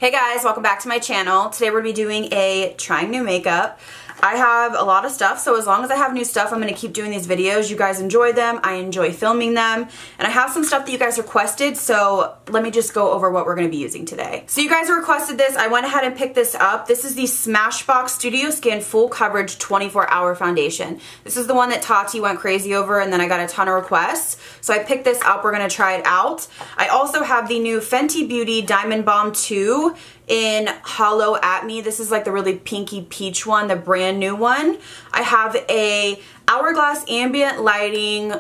Hey guys, welcome back to my channel. Today we're going to be doing a trying new makeup. I have a lot of stuff, so as long as I have new stuff, I'm going to keep doing these videos. You guys enjoy them, I enjoy filming them, and I have some stuff that you guys requested, so let me just go over what we're going to be using today. So you guys requested this, I went ahead and picked this up. This is the Smashbox Studio Skin Full Coverage 24-Hour Foundation. This is the one that Tarte went crazy over, and then I got a ton of requests, so I picked this up. We're going to try it out. I also have the new Fenty Beauty Diamond Balm 2 in Hollow At Me. This is like the really pinky peach one, the brand new one. I have a Hourglass Ambient Lighting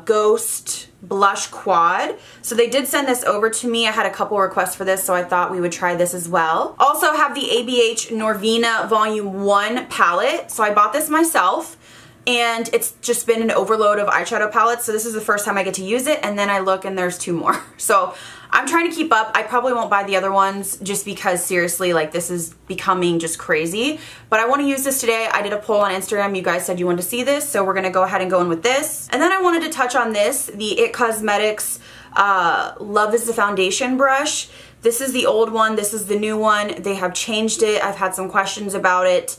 Ghost Blush Quad. So they did send this over to me. I had a couple requests for this, so I thought we would try this as well. Also have the ABH Norvina Volume 1 palette. So I bought this myself, and it's just been an overload of eyeshadow palettes, so this is the first time I get to use it, and then I look and there's 2 more. So I'm trying to keep up. I probably won't buy the other ones just because seriously, like, this is becoming just crazy. But I want to use this today. I did a poll on Instagram. You guys said you wanted to see this, so we're going to go ahead and go in with this. And then I wanted to touch on this, the IT Cosmetics Love is the Foundation brush. This is the old one, this is the new one. They have changed it. I've had some questions about it,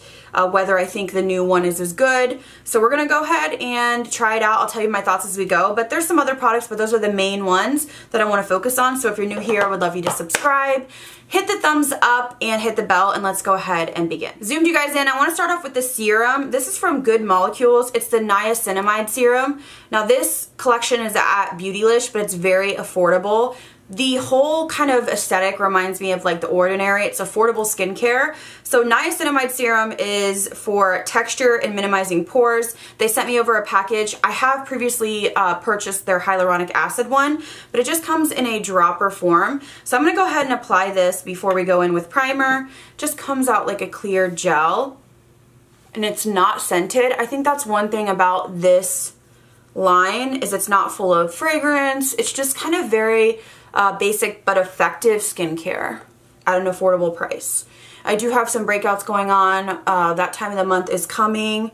whether I think the new one is as good. So we're gonna go ahead and try it out. I'll tell you my thoughts as we go, but there's some other products, but those are the main ones that I wanna focus on. So if you're new here, I would love you to subscribe, hit the thumbs up, and hit the bell, and let's go ahead and begin. Zoomed you guys in. I wanna start off with the serum. This is from Good Molecules. It's the Niacinamide serum. Now this collection is at Beautylish, but it's very affordable. The whole kind of aesthetic reminds me of like The Ordinary. It's affordable skincare. So niacinamide serum is for texture and minimizing pores. They sent me over a package. I have previously purchased their hyaluronic acid one, but it just comes in a dropper form. So I'm going to go ahead and apply this before we go in with primer. Just comes out like a clear gel, and it's not scented. I think that's one thing about this line is it's not full of fragrance. It's just kind of very basic but effective skincare at an affordable price. I do have some breakouts going on. That time of the month is coming.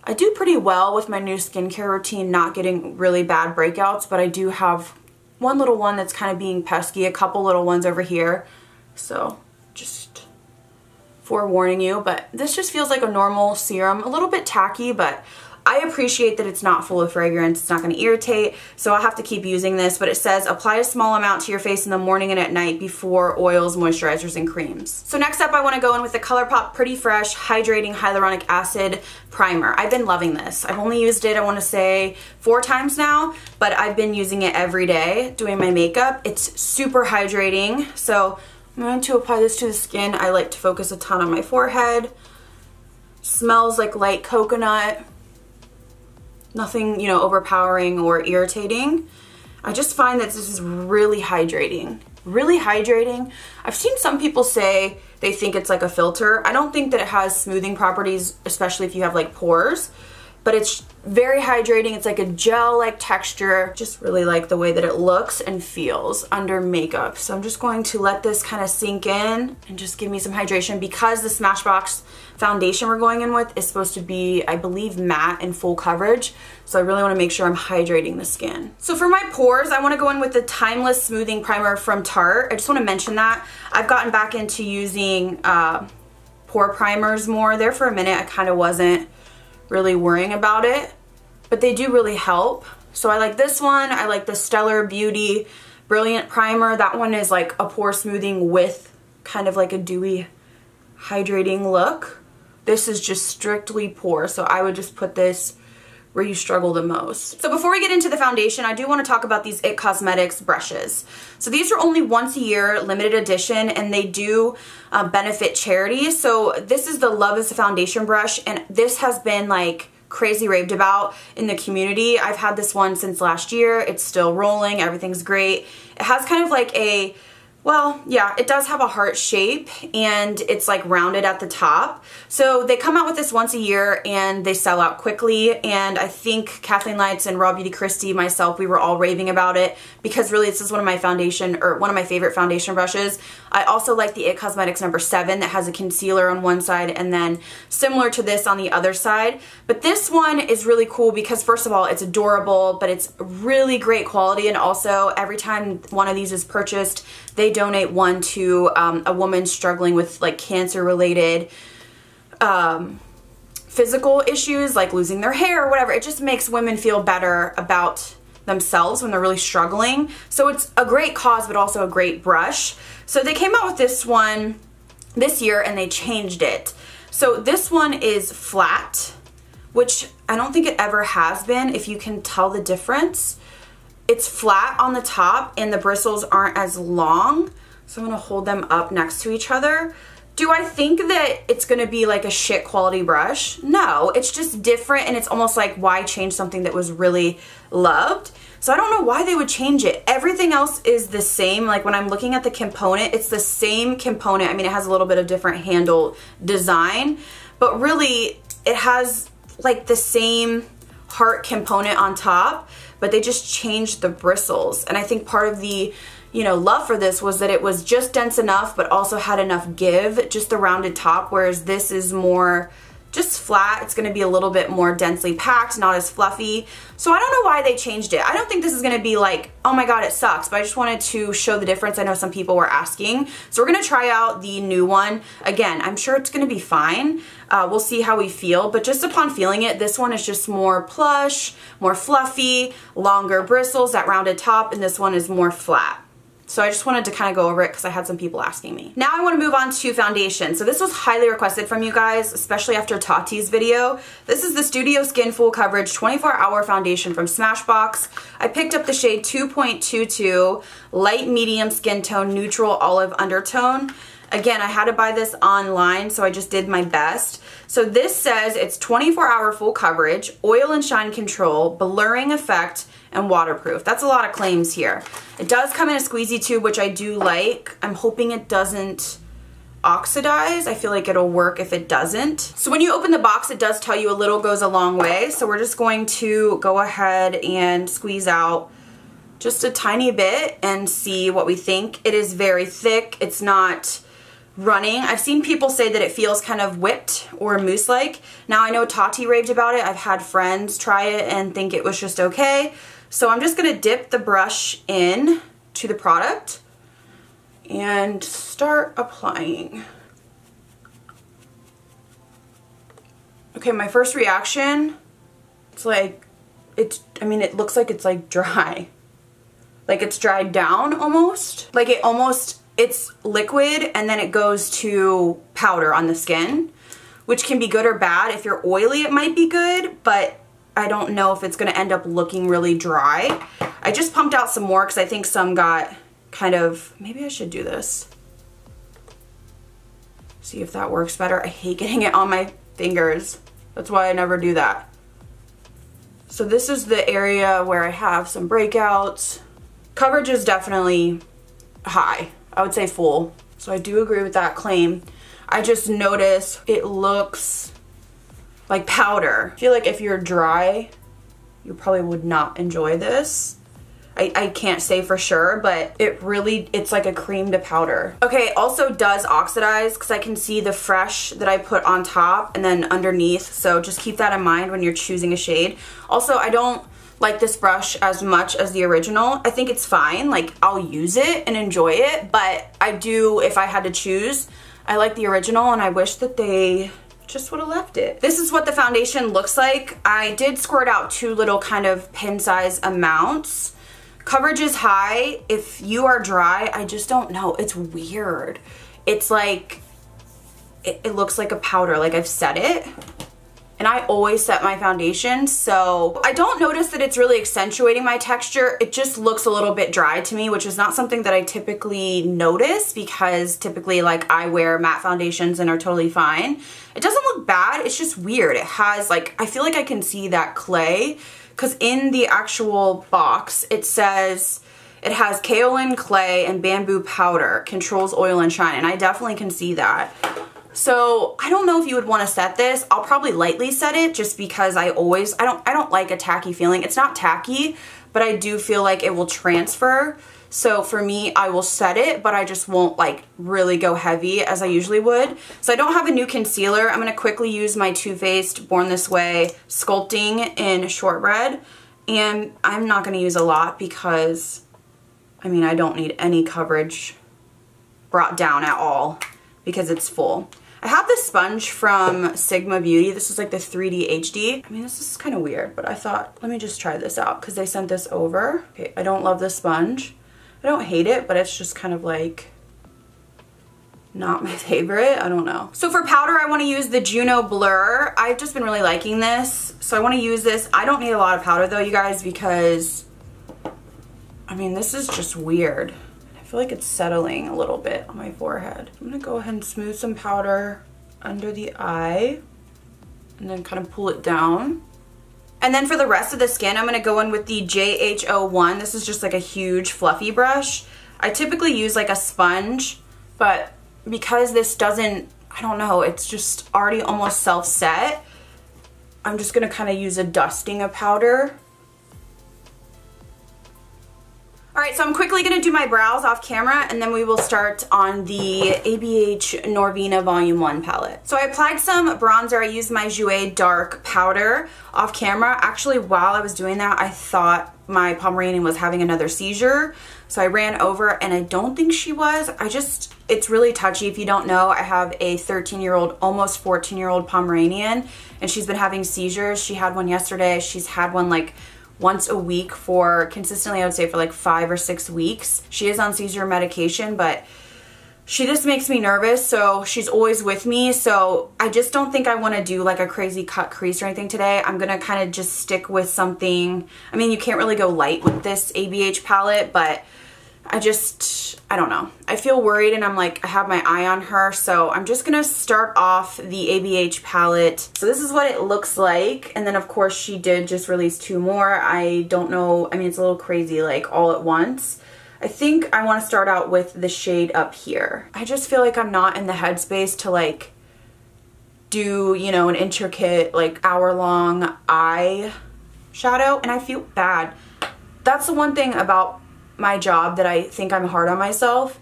I do pretty well with my new skincare routine, not getting really bad breakouts, but I do have one little one that's kind of being pesky, a couple little ones over here. So just forewarning you, but this just feels like a normal serum, a little bit tacky, but I appreciate that it's not full of fragrance. It's not going to irritate, so I'll have to keep using this, but it says apply a small amount to your face in the morning and at night before oils, moisturizers, and creams. So next up, I want to go in with the Colourpop Pretty Fresh Hydrating Hyaluronic Acid Primer. I've been loving this. I've only used it, I want to say, 4 times now, but I've been using it every day doing my makeup. It's super hydrating, so I'm going to apply this to the skin. I like to focus a ton on my forehead. Smells like light coconut. Nothing, you know, overpowering or irritating. I just find that this is really hydrating. Really hydrating. I've seen some people say they think it's like a filter. I don't think that it has smoothing properties, especially if you have like pores, but it's very hydrating. It's like a gel-like texture. Just really like the way that it looks and feels under makeup. So I'm just going to let this kind of sink in and just give me some hydration, because the Smashbox foundation we're going in with is supposed to be, I believe, matte and full coverage. So I really want to make sure I'm hydrating the skin. So for my pores, I want to go in with the Timeless Smoothing Primer from Tarte. I just want to mention that I've gotten back into using pore primers more. There for a minute, I kind of wasn't really worrying about it, but they do really help. So I like this one. I like the Stellar Beauty Brilliant Primer. That one is like a pore smoothing with kind of like a dewy hydrating look. This is just strictly pore, so I would just put this where you struggle the most. So before we get into the foundation, I do want to talk about these IT Cosmetics brushes. So these are only once a year, limited edition, and they do benefit charities. So this is the Love is the Foundation brush, and this has been like crazy raved about in the community. I've had this one since last year. It's still rolling. Everything's great. It has kind of like a, well, yeah, it does have a heart shape, and it's like rounded at the top. So they come out with this once a year and they sell out quickly, and I think Kathleen Lights and Raw Beauty Christie, myself, we were all raving about it because really this is one of my foundation, or one of my favorite foundation brushes. I also like the IT Cosmetics number 7 that has a concealer on one side and then similar to this on the other side. But this one is really cool because first of all, it's adorable, but it's really great quality, and also every time one of these is purchased, they they donate one to a woman struggling with like cancer related physical issues like losing their hair or whatever. It just makes women feel better about themselves when they're really struggling. So it's a great cause, but also a great brush. So they came out with this one this year and they changed it. So this one is flat, which I don't think it ever has been, if you can tell the difference. It's flat on the top and the bristles aren't as long. So I'm gonna hold them up next to each other. Do I think that it's gonna be like a shit quality brush? No, it's just different, and it's almost like, why change something that was really loved? So I don't know why they would change it. Everything else is the same. Like when I'm looking at the component, it's the same component. I mean, it has a little bit of different handle design, but really it has like the same heart component on top, but they just changed the bristles. And I think part of the, you know, love for this was that it was just dense enough, but also had enough give, just the rounded top, whereas this is more just flat. It's gonna be a little bit more densely packed, not as fluffy. So I don't know why they changed it. I don't think this is gonna be like, oh my God, it sucks, but I just wanted to show the difference. I know some people were asking. So we're gonna try out the new one. Again, I'm sure it's gonna be fine. We'll see how we feel, but just upon feeling it, this one is just more plush, more fluffy, longer bristles, that rounded top, and this one is more flat. So I just wanted to kind of go over it because I had some people asking me. Now I want to move on to foundation. So this was highly requested from you guys, especially after Tate's video. This is the Studio Skin Full Coverage 24-Hour Foundation from Smashbox. I picked up the shade 2.22, light medium skin tone, neutral olive undertone. Again, I had to buy this online, so I just did my best. So this says it's 24-hour full coverage, oil and shine control, blurring effect, and waterproof. That's a lot of claims here. It does come in a squeezy tube, which I do like. I'm hoping it doesn't oxidize. I feel like it'll work if it doesn't. So when you open the box, it does tell you a little goes a long way. So we're just going to go ahead and squeeze out just a tiny bit and see what we think. It is very thick. It's not running. I've seen people say that it feels kind of whipped or mousse-like. Now I know Tate raved about it. I've had friends try it and think it was just okay. So I'm just gonna dip the brush in to the product and start applying. Okay, my first reaction, it's like, I mean, it looks like it's like dry. Like it's dried down almost. Like it's liquid and then it goes to powder on the skin, which can be good or bad. If you're oily, it might be good, but I don't know if it's gonna end up looking really dry. I just pumped out some more because I think some got kind of, maybe I should do this. See if that works better. I hate getting it on my fingers. That's why I never do that. So this is the area where I have some breakouts. Coverage is definitely high. I would say full. So I do agree with that claim. I just noticed it looks like powder. I feel like if you're dry, you probably would not enjoy this. I can't say for sure, but it's like a cream to powder. Okay, it also does oxidize because I can see the fresh that I put on top and then underneath. So just keep that in mind when you're choosing a shade. Also, I don't like this brush as much as the original. I think it's fine. Like, I'll use it and enjoy it, but I do, if I had to choose, I like the original and I wish that they just would have left it. This is what the foundation looks like. I did squirt out 2 little kind of pin size amounts. Coverage is high. If you are dry, I just don't know. It's weird. It's like, it looks like a powder, like I've set it. And I always set my foundation, so I don't notice that it's really accentuating my texture. It just looks a little bit dry to me, which is not something that I typically notice because typically like I wear matte foundations and are totally fine. It doesn't look bad, it's just weird. It has like, I feel like I can see that clay because in the actual box it says it has kaolin clay and bamboo powder, controls oil and shine, and I definitely can see that. So I don't know if you would want to set this. I'll probably lightly set it just because I don't like a tacky feeling. It's not tacky, but I do feel like it will transfer. So for me, I will set it, but I just won't like really go heavy as I usually would. So I don't have a new concealer. I'm going to quickly use my Too Faced Born This Way Sculpting in Shortbread. And I'm not going to use a lot because, I mean, I don't need any coverage brought down at all because it's full. I have this sponge from Sigma Beauty. This is like the 3D HD. I mean, this is kind of weird, but I thought, let me just try this out because they sent this over. Okay, I don't love this sponge. I don't hate it, but it's just kind of like not my favorite. I don't know. So for powder, I want to use the Juno Blur. I've just been really liking this, so I want to use this. I don't need a lot of powder though, you guys, because I mean, this is just weird. I feel like it's settling a little bit on my forehead. I'm gonna go ahead and smooth some powder under the eye and then kind of pull it down. And then for the rest of the skin, I'm gonna go in with the JH01. This is just like a huge fluffy brush. I typically use like a sponge, but because this doesn't, I don't know, it's just already almost self-set, I'm just gonna kind of use a dusting of powder. Alright, so I'm quickly going to do my brows off camera and then we will start on the ABH Norvina Volume 1 palette. So I applied some bronzer. I used my Jouer Dark powder off camera. Actually, while I was doing that, I thought my Pomeranian was having another seizure. So I ran over and I don't think she was. It's really touchy. If you don't know, I have a 13-year-old, almost 14-year-old Pomeranian and she's been having seizures. She had one yesterday. She's had one like once a week for consistently, I would say for like 5 or 6 weeks. She is on seizure medication, but she just makes me nervous, so she's always with me. So I just don't think I want to do like a crazy cut crease or anything today. I'm gonna kind of just stick with something. I mean, you can't really go light with this ABH palette, but I don't know. I feel worried and I'm like, I have my eye on her, so I'm just gonna start off the ABH palette. So this is what it looks like, and then of course she did just release 2 more. I don't know, I mean, it's a little crazy, like all at once. I think I want to start out with the shade up here. I just feel like I'm not in the headspace to like do, you know, an intricate like hour-long eye shadow, and I feel bad. That's the one thing about my job that I think I'm hard on myself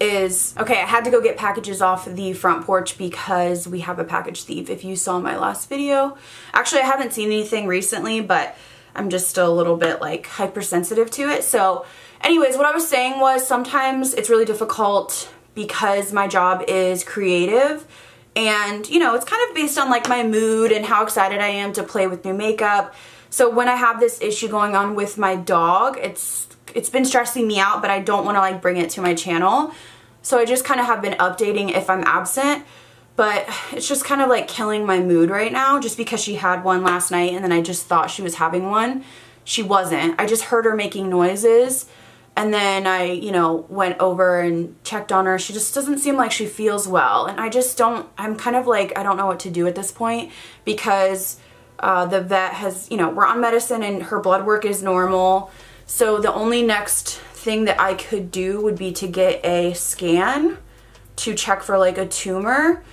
is, okay, I had to go get packages off the front porch because we have a package thief. If you saw my last video, actually I haven't seen anything recently, but I'm just still a little bit like hypersensitive to it. So anyways, what I was saying was sometimes it's really difficult because my job is creative and, you know, it's kind of based on like my mood and how excited I am to play with new makeup. So when I have this issue going on with my dog, it's been stressing me out, but I don't want to like bring it to my channel. So I just kind of have been updating if I'm absent, but it's just kind of like killing my mood right now just because she had one last night and then I just thought she was having one. She wasn't. I just heard her making noises and then I, you know, went over and checked on her. She just doesn't seem like she feels well, and I'm kind of like, I don't know what to do at this point because the vet has, you know, we're on medicine and her blood work is normal. So the only next thing that I could do would be to get a scan to check for like a tumor,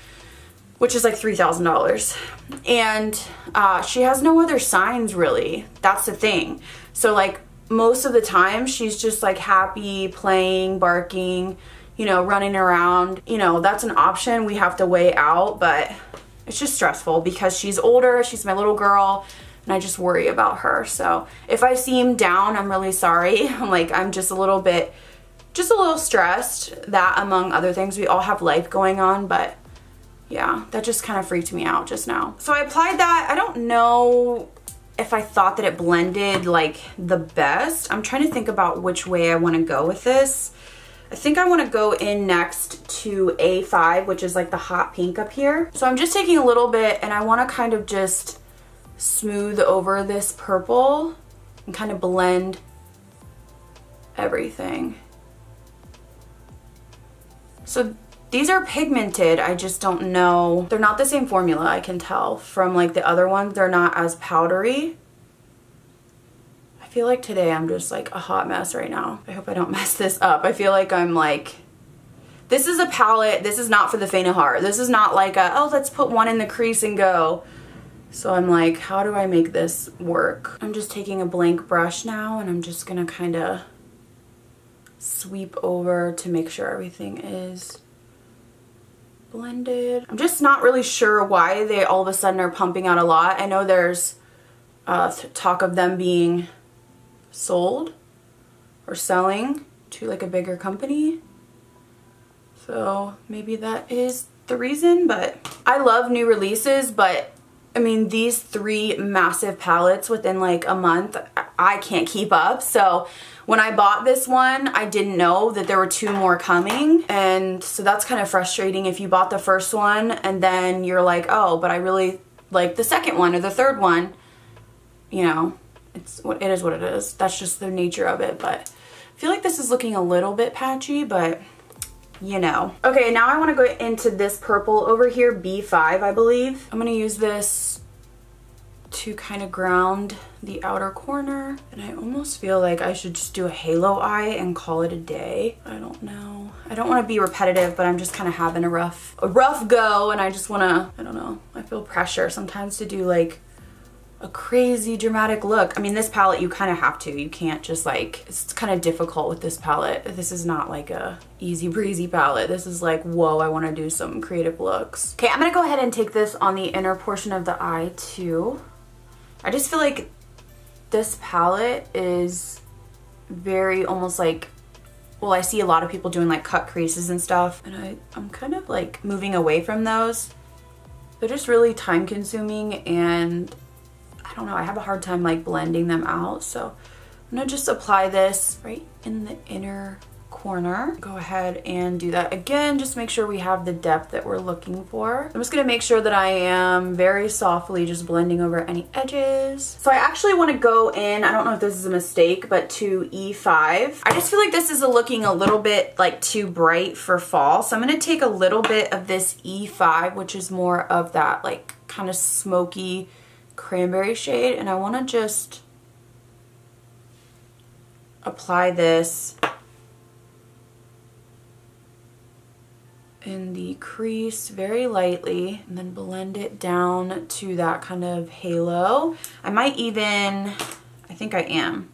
which is like $3,000. And she has no other signs really. That's the thing. So like most of the time she's just like happy, playing, barking, you know, running around. You know, that's an option we have to weigh out, but it's just stressful because she's older, she's my little girl, and I just worry about her. So if I seem down, I'm really sorry. I'm just a little stressed, that among other things. We all have life going on, but yeah, that just kind of freaked me out just now. So I applied that. I don't know if I thought that it blended like the best. I'm trying to think about which way I want to go with this. I think I want to go in next to A5, which is like the hot pink up here. So I'm just taking a little bit and I want to kind of just smooth over this purple and kind of blend everything. So these are pigmented, I just don't know. They're not the same formula, I can tell from like the other ones. They're not as powdery. I feel like today I'm just like a hot mess right now. I hope I don't mess this up. I feel like I'm like, this is a palette, this is not for the faint of heart. This is not like a, oh, let's put one in the crease and go. So I'm like, how do I make this work? I'm just taking a blank brush now and I'm just gonna kind of sweep over to make sure everything is blended. I'm just not really sure why they all of a sudden are pumping out a lot. I know there's talk of them being sold or selling to like a bigger company. So maybe that is the reason, but I love new releases, but I mean, these 3 massive palettes within like a month, I can't keep up. So when I bought this one, I didn't know that there were 2 more coming. And so that's kind of frustrating if you bought the first one and then you're like, oh, but I really like the second one or the third one. You know, it is what it is. That's just the nature of it. But I feel like this is looking a little bit patchy, but you know. Okay, now I want to go into this purple over here, B5, I believe. I'm going to use this to kind of ground the outer corner. And I almost feel like I should just do a halo eye and call it a day. I don't know. I don't want to be repetitive, but I'm just kind of having a rough go, and I just want to, I don't know. I feel pressure sometimes to do like a crazy dramatic look. I mean, this palette you kind of have to. You can't just like, it's kind of difficult with this palette. This is not like a easy breezy palette. This is like, whoa, I want to do some creative looks. Okay, I'm gonna go ahead and take this on the inner portion of the eye too. I just feel like this palette is very almost like, well, I see a lot of people doing like cut creases and stuff, and I'm kind of like moving away from those. They're just really time consuming, and I don't know, I have a hard time like blending them out. So I'm gonna just apply this right in the inner corner. Go ahead and do that again. Just make sure we have the depth that we're looking for. I'm just gonna make sure that I am very softly just blending over any edges. So I actually wanna go in, I don't know if this is a mistake, but to E5. I just feel like this is looking a little bit like too bright for fall. So I'm gonna take a little bit of this E5, which is more of that like kind of smoky cranberry shade, and I want to just apply this in the crease very lightly and then blend it down to that kind of halo. I might even, I think I am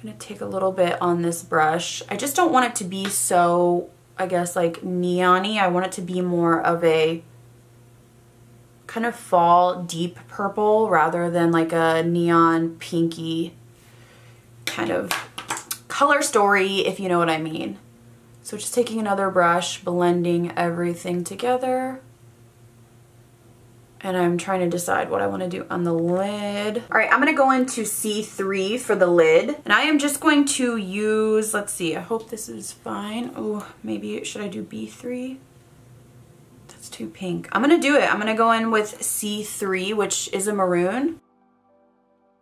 gonna take a little bit on this brush. I just don't want it to be so, I guess, like neon-y. I want it to be more of a kind of fall deep purple rather than like a neon pinky kind of color story, if you know what I mean. So just taking another brush, blending everything together. And I'm trying to decide what I want to do on the lid. All right, I'm going to go into C3 for the lid. And I am just going to use, let's see, I hope this is fine. Oh, maybe, should I do B3? That's too pink. I'm going to do it. I'm going to go in with C3, which is a maroon.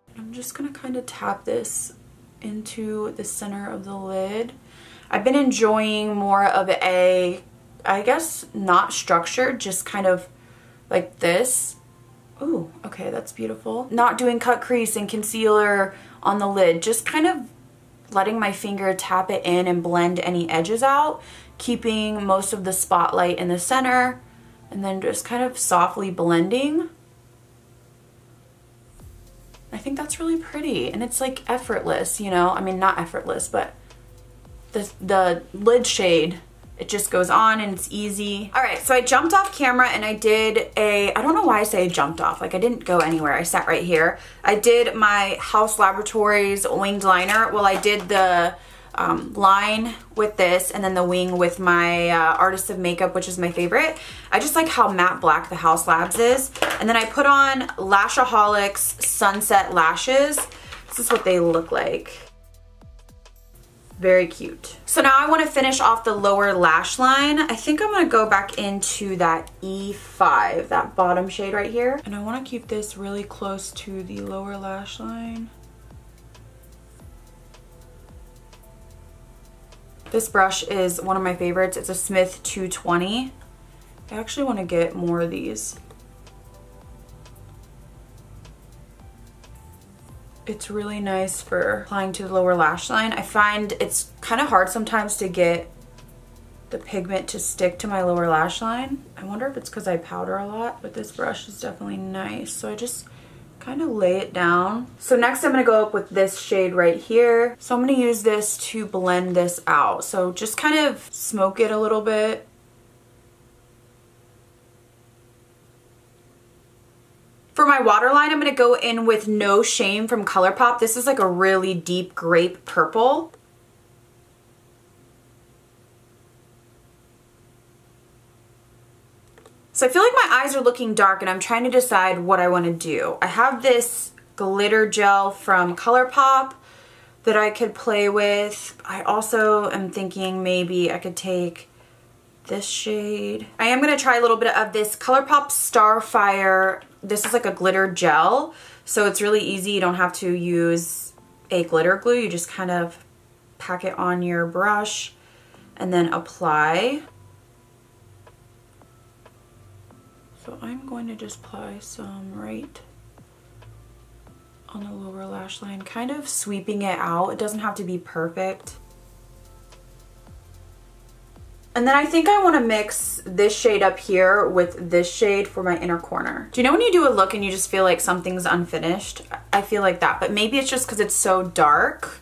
And I'm just going to kind of tap this into the center of the lid. I've been enjoying more of a, I guess, not structured, just kind of like this. Ooh, okay, that's beautiful. Not doing cut crease and concealer on the lid, just kind of letting my finger tap it in and blend any edges out, keeping most of the spotlight in the center, and then just kind of softly blending. I think that's really pretty, and it's like effortless, you know? I mean, not effortless, but the lid shade, it just goes on and it's easy. All right, so I jumped off camera and I did I don't know why I say I jumped off, like I didn't go anywhere, I sat right here. I did my House Laboratories winged liner. Well, I did the line with this and then the wing with my Artist of Makeup, which is my favorite. I just like how matte black the House Labs is. And then I put on Lashaholic's Sunset Lashes. This is what they look like. Very cute. So now I want to finish off the lower lash line. I think I'm going to go back into that E5, that bottom shade right here. And I want to keep this really close to the lower lash line. This brush is one of my favorites. It's a Smith 220. I actually want to get more of these. It's really nice for applying to the lower lash line. I find it's kind of hard sometimes to get the pigment to stick to my lower lash line. I wonder if it's because I powder a lot, but this brush is definitely nice. So I just kind of lay it down. So next I'm going to go up with this shade right here. So I'm going to use this to blend this out. So just kind of smoke it a little bit. For my waterline, I'm going to go in with No Shame from Colourpop. This is like a really deep grape purple. So I feel like my eyes are looking dark and I'm trying to decide what I want to do. I have this glitter gel from Colourpop that I could play with. I also am thinking maybe I could take this shade. I am going to try a little bit of this Colourpop Starfire. This is like a glitter gel, so it's really easy. You don't have to use a glitter glue. You just kind of pack it on your brush and then apply. So I'm going to just apply some right on the lower lash line, kind of sweeping it out. It doesn't have to be perfect. And then I think I want to mix this shade up here with this shade for my inner corner. Do you know when you do a look and you just feel like something's unfinished? I feel like that, but maybe it's just because it's so dark.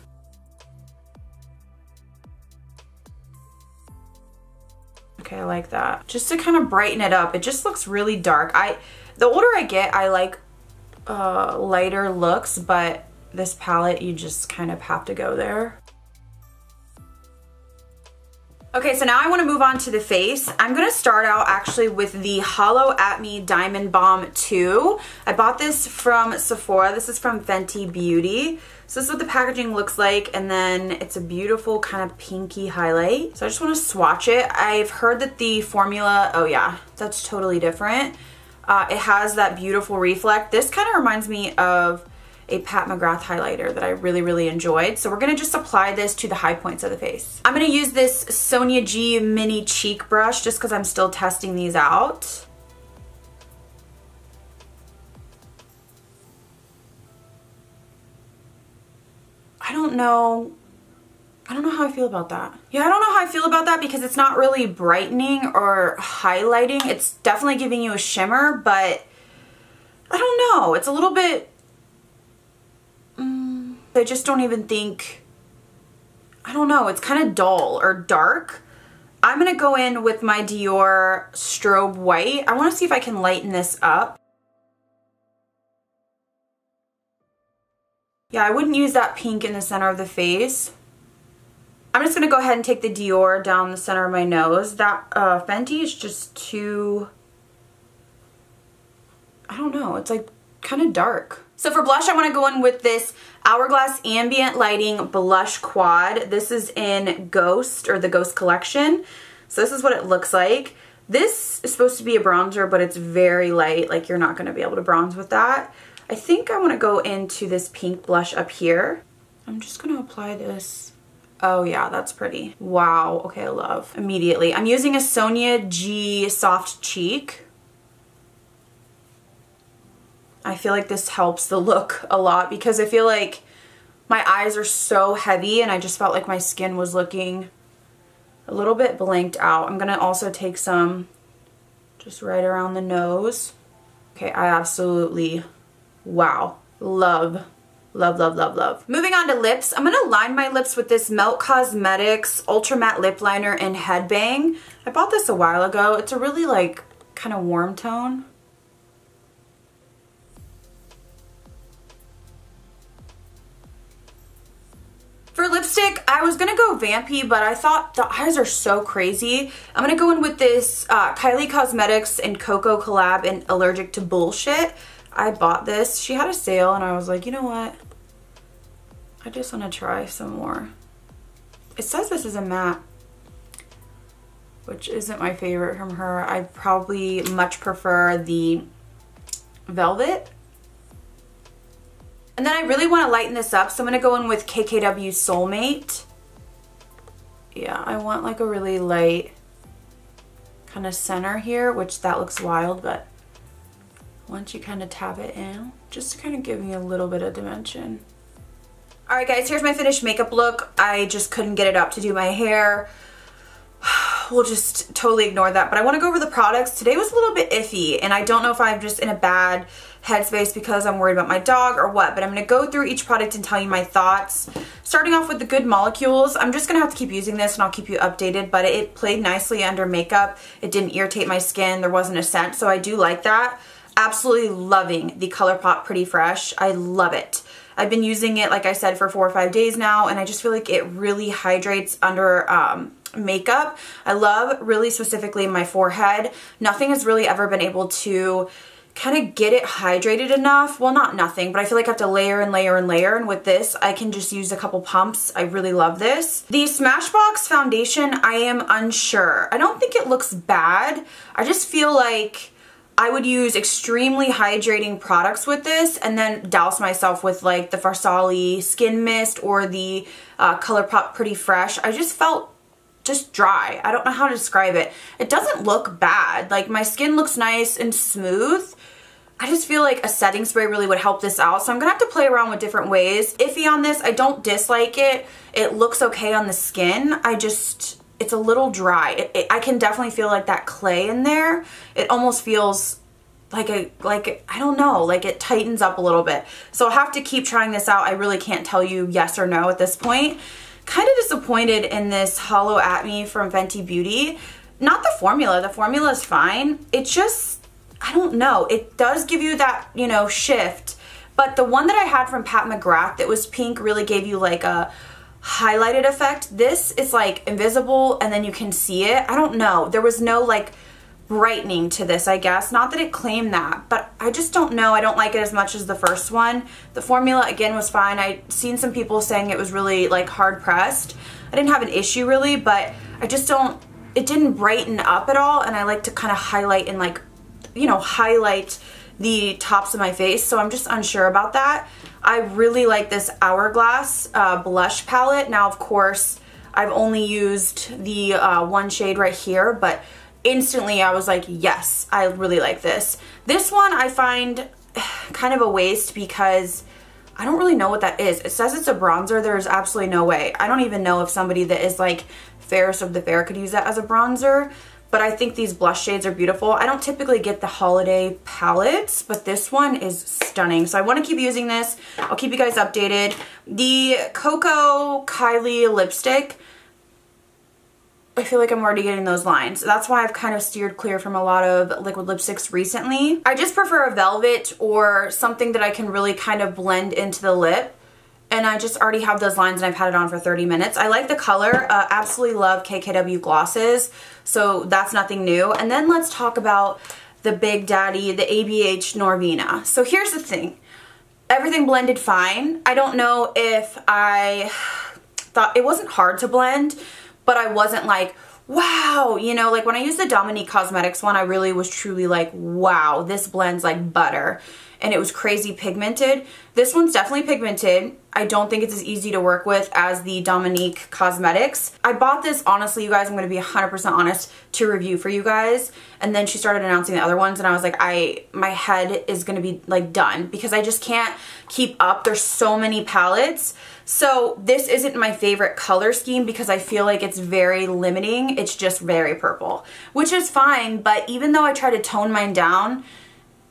Okay, I like that. Just to kind of brighten it up. It just looks really dark. The older I get, I like lighter looks, but this palette, you just kind of have to go there. Okay, so now I want to move on to the face. I'm going to start out actually with the Hollow At Me Diamond Balm 2. I bought this from Sephora. This is from Fenty Beauty. So this is what the packaging looks like, and then it's a beautiful kind of pinky highlight. So I just want to swatch it. I've heard that the formula, oh yeah, that's totally different. It has that beautiful reflect. This kind of reminds me of a Pat McGrath highlighter that I really enjoyed. So we're gonna just apply this to the high points of the face. I'm gonna use this Sonia G mini cheek brush just because I'm still testing these out. I don't know how I feel about that. Yeah, I don't know how I feel about that because it's not really brightening or highlighting. It's definitely giving you a shimmer, but I don't know. It's a little bit, I just don't even think, I don't know. It's kind of dull or dark. I'm going to go in with my Dior Strobe White. I want to see if I can lighten this up. Yeah, I wouldn't use that pink in the center of the face. I'm just going to go ahead and take the Dior down the center of my nose. That Fenty is just too, I don't know, it's like kind of dark. So for blush, I want to go in with this Hourglass Ambient Lighting Blush Quad. This is in Ghost, or the Ghost collection. So this is what it looks like. This is supposed to be a bronzer, but it's very light. Like, you're not going to be able to bronze with that. I think I want to go into this pink blush up here. I'm just going to apply this. Oh yeah, that's pretty. Wow. Okay, I love. Immediately. I'm using a Sonia G Soft Cheek. I feel like this helps the look a lot because I feel like my eyes are so heavy and I just felt like my skin was looking a little bit blanked out. I'm gonna also take some just right around the nose. Okay, I absolutely, wow, love. Moving on to lips, I'm gonna line my lips with this Melt Cosmetics Ultra Matte Lip Liner in Headbang. I bought this a while ago. It's a really like kind of warm tone. For lipstick, I was gonna go vampy, but I thought the eyes are so crazy. I'm gonna go in with this Kylie Cosmetics and Coco collab in Allergic to Bullshit. I bought this. She had a sale and I was like, you know what? I just want to try some more. It says this is a matte, which isn't my favorite from her. I probably much prefer the Velvet. And then I really want to lighten this up, so I'm going to go in with KKW Soulmate. Yeah, I want like a really light kind of center here, which that looks wild, but once you kind of tap it in, just to kind of give me a little bit of dimension. Alright guys, here's my finished makeup look. I just couldn't get it up to do my hair. We'll just totally ignore that. But I want to go over the products. Today was a little bit iffy, and I don't know if I'm just in a bad headspace because I'm worried about my dog or what, but I'm going to go through each product and tell you my thoughts. Starting off with the Good Molecules, I'm just going to have to keep using this and I'll keep you updated, but it played nicely under makeup. It didn't irritate my skin. There wasn't a scent, so I do like that. Absolutely loving the Colourpop Pretty Fresh. I love it. I've been using it, like I said, for 4 or 5 days now, and I just feel like it really hydrates under makeup. I love really specifically my forehead. Nothing has really ever been able to kind of get it hydrated enough. Well, not nothing, but I feel like I have to layer and layer and layer, and with this I can just use a couple pumps. I really love this. The Smashbox foundation, I am unsure. I don't think it looks bad. I just feel like I would use extremely hydrating products with this and then douse myself with like the Farsali Skin Mist or the Colourpop Pretty Fresh. I just felt just dry. I don't know how to describe it. It doesn't look bad. Like, my skin looks nice and smooth. I just feel like a setting spray really would help this out. So I'm gonna have to play around with different ways. Iffy on this. I don't dislike it. It looks okay on the skin. It's a little dry. I can definitely feel like that clay in there. It almost feels like I don't know, like it tightens up a little bit. So I'll have to keep trying this out. I really can't tell you yes or no at this point. Kind of disappointed in this Hollow At Me from Fenty Beauty. Not the formula. The formula is fine. It just, I don't know. It does give you that, you know, shift. But the one that I had from Pat McGrath that was pink really gave you like a highlighted effect. This is like invisible and then you can see it. I don't know. There was no like brightening to this, I guess. Not that it claimed that, but I just don't know. I don't like it as much as the first one. The formula again was fine. I'd seen some people saying it was really like hard pressed. I didn't have an issue really, but I just don't, it didn't brighten up at all, and I like to kind of highlight and like, you know, highlight the tops of my face, so I'm just unsure about that. I really like this Hourglass blush palette. Now, of course, I've only used the one shade right here, but instantly I was like, yes, I really like this. This one I find kind of a waste because I don't really know what that is. It says it's a bronzer. There's absolutely no way. I don't even know if somebody that is like fairest of the fair could use that as a bronzer. But I think these blush shades are beautiful. I don't typically get the holiday palettes, but this one is stunning. So I want to keep using this. I'll keep you guys updated. The Coco Kylie lipstick, I feel like I'm already getting those lines. That's why I've kind of steered clear from a lot of liquid lipsticks recently. I just prefer a velvet or something that I can really kind of blend into the lip. And I just already have those lines and I've had it on for 30 minutes. I like the color. Absolutely love KKW glosses. So that's nothing new. And then let's talk about the Big Daddy, the ABH Norvina. So here's the thing. Everything blended fine. I don't know if I thought, it wasn't hard to blend, but I wasn't like, wow, you know, like when I used the Dominique Cosmetics one, I really was truly like, wow, this blends like butter. And it was crazy pigmented. This one's definitely pigmented. I don't think it's as easy to work with as the Dominique Cosmetics. I bought this, honestly, you guys, I'm gonna be 100% honest, to review for you guys. And then she started announcing the other ones and I was like, my head is gonna be like done because I just can't keep up. There's so many palettes. So this isn't my favorite color scheme because I feel like it's very limiting. It's just very purple, which is fine. But even though I try to tone mine down,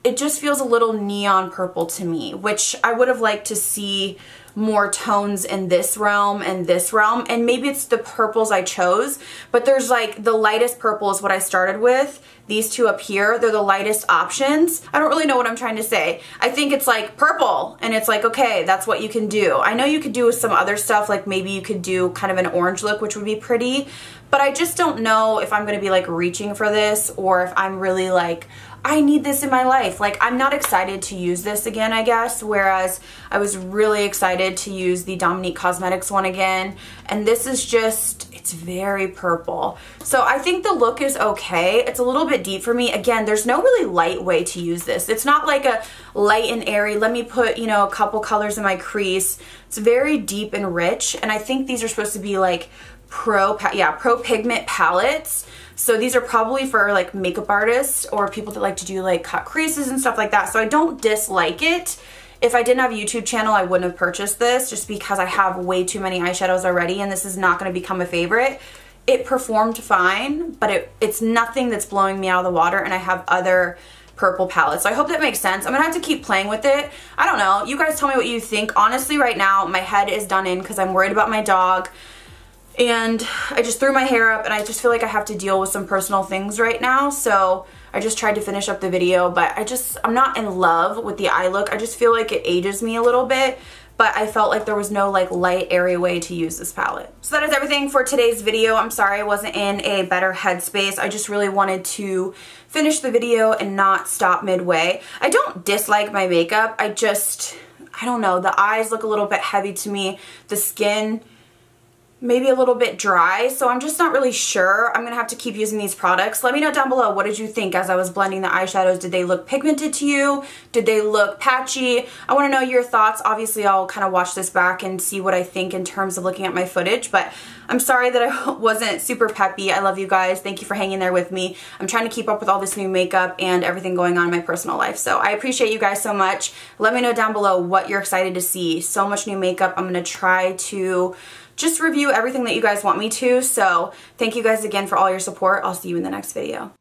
it just feels a little neon purple to me, which I would have liked to see more tones in this realm and this realm. And maybe it's the purples I chose, but there's like the lightest purple is what I started with. These two up here, they're the lightest options. I don't really know what I'm trying to say. I think it's like purple and it's like, okay, that's what you can do. I know you could do some other stuff, like maybe you could do kind of an orange look, which would be pretty, but I just don't know if I'm gonna be like reaching for this or if I'm really like, I need this in my life. Like, I'm not excited to use this again, I guess, whereas I was really excited to use the Dominique Cosmetics one again. And this is just, it's very purple. So I think the look is okay. It's a little bit deep for me. Again, there's no really light way to use this. It's not like a light and airy, let me put, you know, a couple colors in my crease. It's very deep and rich. And I think these are supposed to be like pro pigment palettes. So these are probably for like makeup artists or people that like to do like cut creases and stuff like that. So I don't dislike it. If I didn't have a YouTube channel, I wouldn't have purchased this just because I have way too many eyeshadows already and this is not going to become a favorite. It performed fine, but it's nothing that's blowing me out of the water, and I have other purple palettes. So I hope that makes sense. I'm gonna have to keep playing with it. I don't know. You guys tell me what you think. Honestly, right now, my head is done in because I'm worried about my dog. And I just threw my hair up and I just feel like I have to deal with some personal things right now. So I just tried to finish up the video, but I'm not in love with the eye look. I just feel like it ages me a little bit. but I felt like there was no like light airy way to use this palette. So that is everything for today's video. I'm sorry I wasn't in a better headspace. I just really wanted to finish the video and not stop midway. I don't dislike my makeup. I don't know, the eyes look a little bit heavy to me. The skin maybe a little bit dry, so I'm just not really sure. I'm gonna have to keep using these products. Let me know down below, what did you think as I was blending the eyeshadows? Did they look pigmented to you? Did they look patchy? I wanna know your thoughts. Obviously, I'll kind of watch this back and see what I think in terms of looking at my footage, but I'm sorry that I wasn't super peppy. I love you guys. Thank you for hanging there with me. I'm trying to keep up with all this new makeup and everything going on in my personal life, so I appreciate you guys so much. Let me know down below what you're excited to see. So much new makeup. I'm gonna try to just review everything that you guys want me to. So thank you guys again for all your support. I'll see you in the next video.